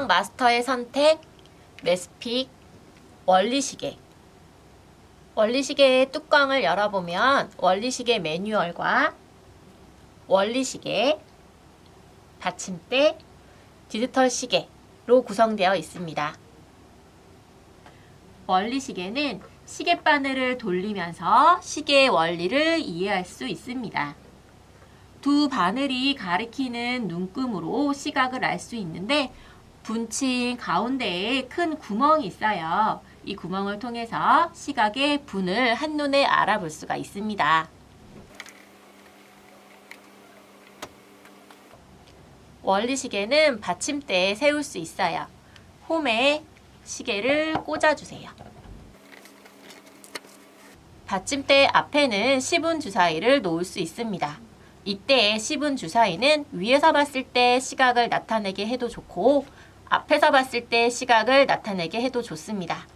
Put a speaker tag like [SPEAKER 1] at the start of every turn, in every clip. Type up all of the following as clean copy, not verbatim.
[SPEAKER 1] 뚜껑 마스터의 선택, 매스픽, 원리시계. 원리시계의 뚜껑을 열어보면 원리시계 매뉴얼과 원리시계, 받침대, 디지털 시계로 구성되어 있습니다. 원리시계는 시계 바늘을 돌리면서 시계의 원리를 이해할 수 있습니다. 두 바늘이 가리키는 눈금으로 시각을 알 수 있는데 분침 가운데에 큰 구멍이 있어요. 이 구멍을 통해서 시각의 분을 한눈에 알아볼 수가 있습니다. 원리시계는 받침대에 세울 수 있어요. 홈에 시계를 꽂아주세요. 받침대 앞에는 10분 주사위를 놓을 수 있습니다. 이때의 10분 주사위는 위에서 봤을 때 시각을 나타내게 해도 좋고 앞에서 봤을 때 시각을 나타내게 해도 좋습니다.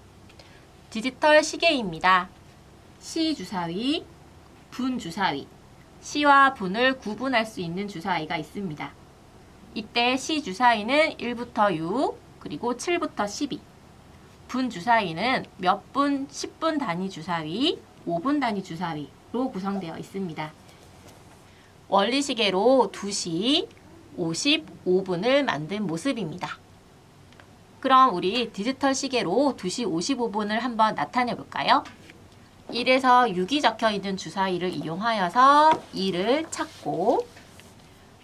[SPEAKER 1] 디지털 시계입니다. 시 주사위, 분 주사위, 시와 분을 구분할 수 있는 주사위가 있습니다. 이때 시 주사위는 1부터 6, 그리고 7부터 12. 분 주사위는 몇 분, 10분 단위 주사위, 5분 단위 주사위로 구성되어 있습니다. 원리시계로 2시 55분을 만든 모습입니다. 그럼 우리 디지털 시계로 2시 55분을 한번 나타내 볼까요? 1에서 6이 적혀 있는 주사위를 이용하여서 2를 찾고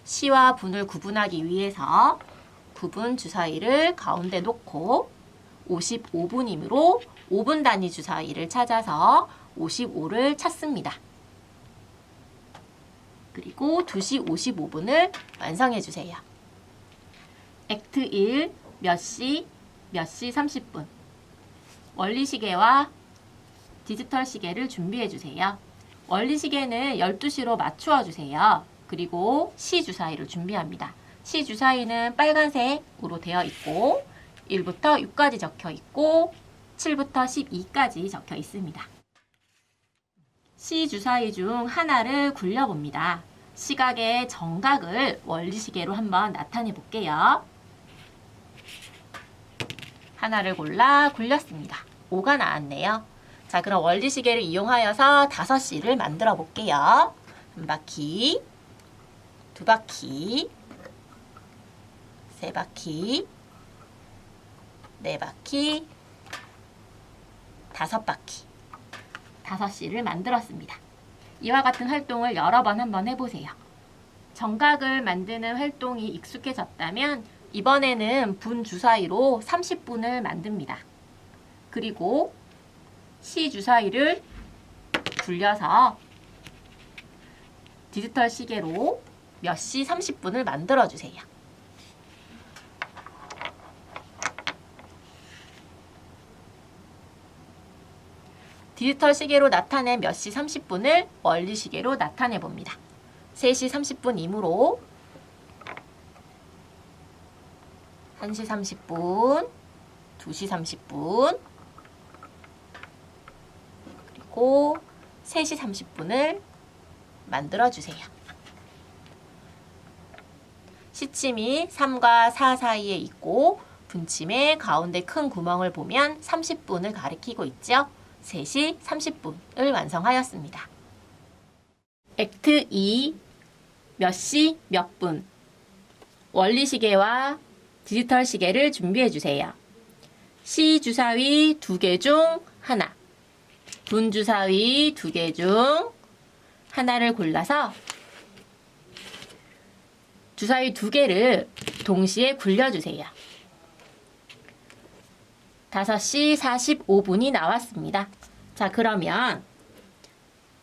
[SPEAKER 1] 시와 분을 구분하기 위해서 구분 주사위를 가운데 놓고 55분이므로 5분 단위 주사위를 찾아서 55를 찾습니다. 그리고 2시 55분을 완성해 주세요. 액트 1, 몇 시 30분. 원리시계와 디지털 시계를 준비해 주세요. 원리시계는 12시로 맞추어 주세요. 그리고 시 주사위를 준비합니다. 시 주사위는 빨간색으로 되어 있고 1부터 6까지 적혀 있고 7부터 12까지 적혀 있습니다. 시 주사위 중 하나를 굴려봅니다. 시각의 정각을 원리시계로 한번 나타내 볼게요. 하나를 골라 굴렸습니다. 5가 나왔네요. 자, 그럼 원리시계를 이용하여서 5시를 만들어 볼게요. 한 바퀴, 두 바퀴, 세 바퀴, 네 바퀴, 5바퀴. 5시를 만들었습니다. 이와 같은 활동을 여러 번 한번 해보세요. 정각을 만드는 활동이 익숙해졌다면 이번에는 분 주사위로 30분을 만듭니다. 그리고 시 주사위를 굴려서 디지털 시계로 몇 시 30분을 만들어주세요. 디지털 시계로 나타낸 몇 시 30분을 원리 시계로 나타내 봅니다. 3시 30분이므로 1시 30분, 2시 30분, 그리고 3시 30분을 만들어주세요. 시침이 3과 4 사이에 있고 분침의 가운데 큰 구멍을 보면 30분을 가리키고 있죠. 3시 30분을 완성하였습니다. 액트 2, 몇 시, 몇 분. 원리시계와 디지털 시계를 준비해 주세요. 시 주사위 2개 중 하나, 분 주사위 2개 중 하나를 골라서 주사위 2개를 동시에 굴려주세요. 5시 45분이 나왔습니다. 자, 그러면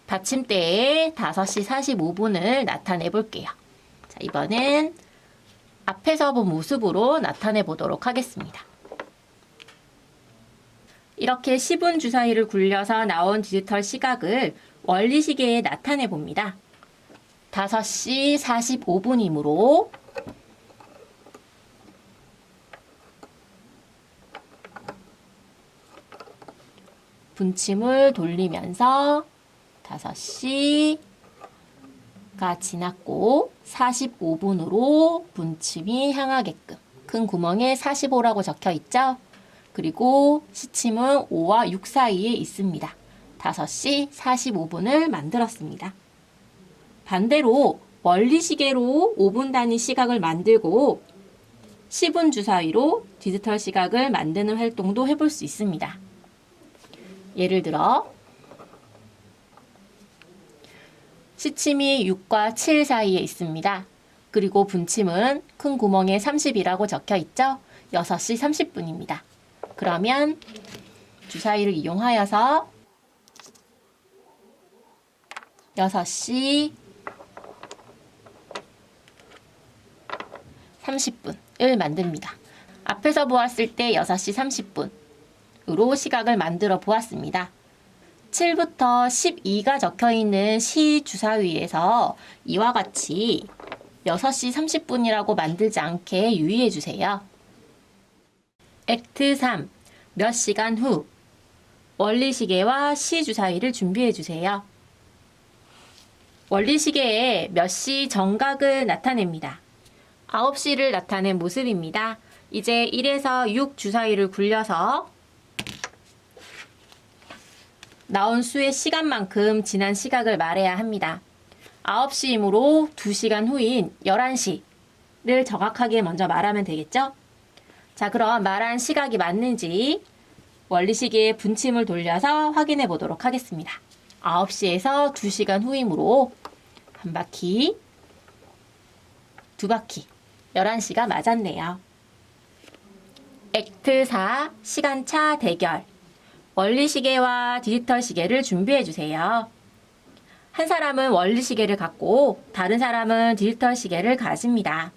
[SPEAKER 1] 받침대에 5시 45분을 나타내 볼게요. 자, 이번엔 앞에서 본 모습으로 나타내 보도록 하겠습니다. 이렇게 10분 주사위를 굴려서 나온 디지털 시각을 원리시계에 나타내 봅니다. 5시 45분이므로 분침을 돌리면서 5시가 지났고 45분으로 분침이 향하게끔 큰 구멍에 45라고 적혀 있죠? 그리고 시침은 5와 6 사이에 있습니다. 5시 45분을 만들었습니다. 반대로 원리시계로 5분 단위 시각을 만들고 10분 주사위로 디지털 시각을 만드는 활동도 해볼 수 있습니다. 예를 들어 시침이 6과 7 사이에 있습니다. 그리고 분침은 큰 구멍에 30이라고 적혀 있죠? 6시 30분입니다. 그러면 주사위를 이용하여서 6시 30분을 만듭니다. 앞에서 보았을 때 6시 30분으로 시각을 만들어 보았습니다. 7부터 12가 적혀있는 시 주사위에서 이와 같이 6시 30분이라고 만들지 않게 유의해 주세요. 액트 3. 몇 시간 후 원리시계와 시 주사위를 준비해 주세요. 원리시계에 몇 시 정각을 나타냅니다. 9시를 나타낸 모습입니다. 이제 1에서 6 주사위를 굴려서 나온 수의 시간만큼 지난 시각을 말해야 합니다. 9시이므로 2시간 후인 11시를 정확하게 먼저 말하면 되겠죠? 자, 그럼 말한 시각이 맞는지 원리시계의 분침을 돌려서 확인해 보도록 하겠습니다. 9시에서 2시간 후이므로 한 바퀴, 두 바퀴, 11시가 맞았네요. 액트 4, 시간차 대결. 원리시계와 디지털 시계를 준비해 주세요. 한 사람은 원리시계를 갖고 다른 사람은 디지털 시계를 가집니다.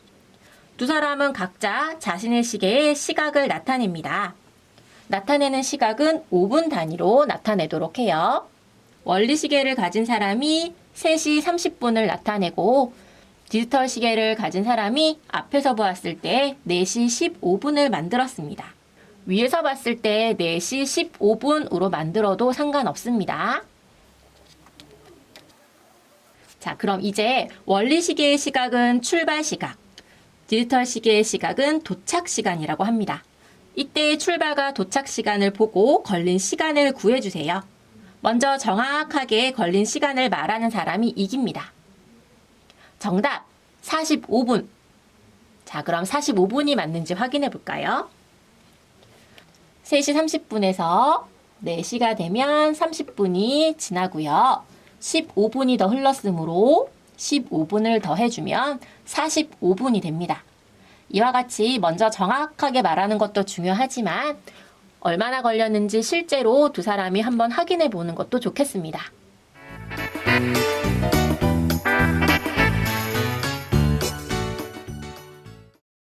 [SPEAKER 1] 두 사람은 각자 자신의 시계에 시각을 나타냅니다. 나타내는 시각은 5분 단위로 나타내도록 해요. 원리시계를 가진 사람이 3시 30분을 나타내고 디지털 시계를 가진 사람이 앞에서 보았을 때 4시 15분을 만들었습니다. 위에서 봤을 때 4시 15분으로 만들어도 상관없습니다. 자, 그럼 이제 원리시계의 시각은 출발 시각, 디지털 시계의 시각은 도착 시간이라고 합니다. 이때 출발과 도착 시간을 보고 걸린 시간을 구해주세요. 먼저 정확하게 걸린 시간을 말하는 사람이 이깁니다. 정답 45분. 자, 그럼 45분이 맞는지 확인해 볼까요? 3시 30분에서 4시가 되면 30분이 지나고요. 15분이 더 흘렀으므로 15분을 더 해주면 45분이 됩니다. 이와 같이 먼저 정확하게 말하는 것도 중요하지만 얼마나 걸렸는지 실제로 두 사람이 한번 확인해 보는 것도 좋겠습니다.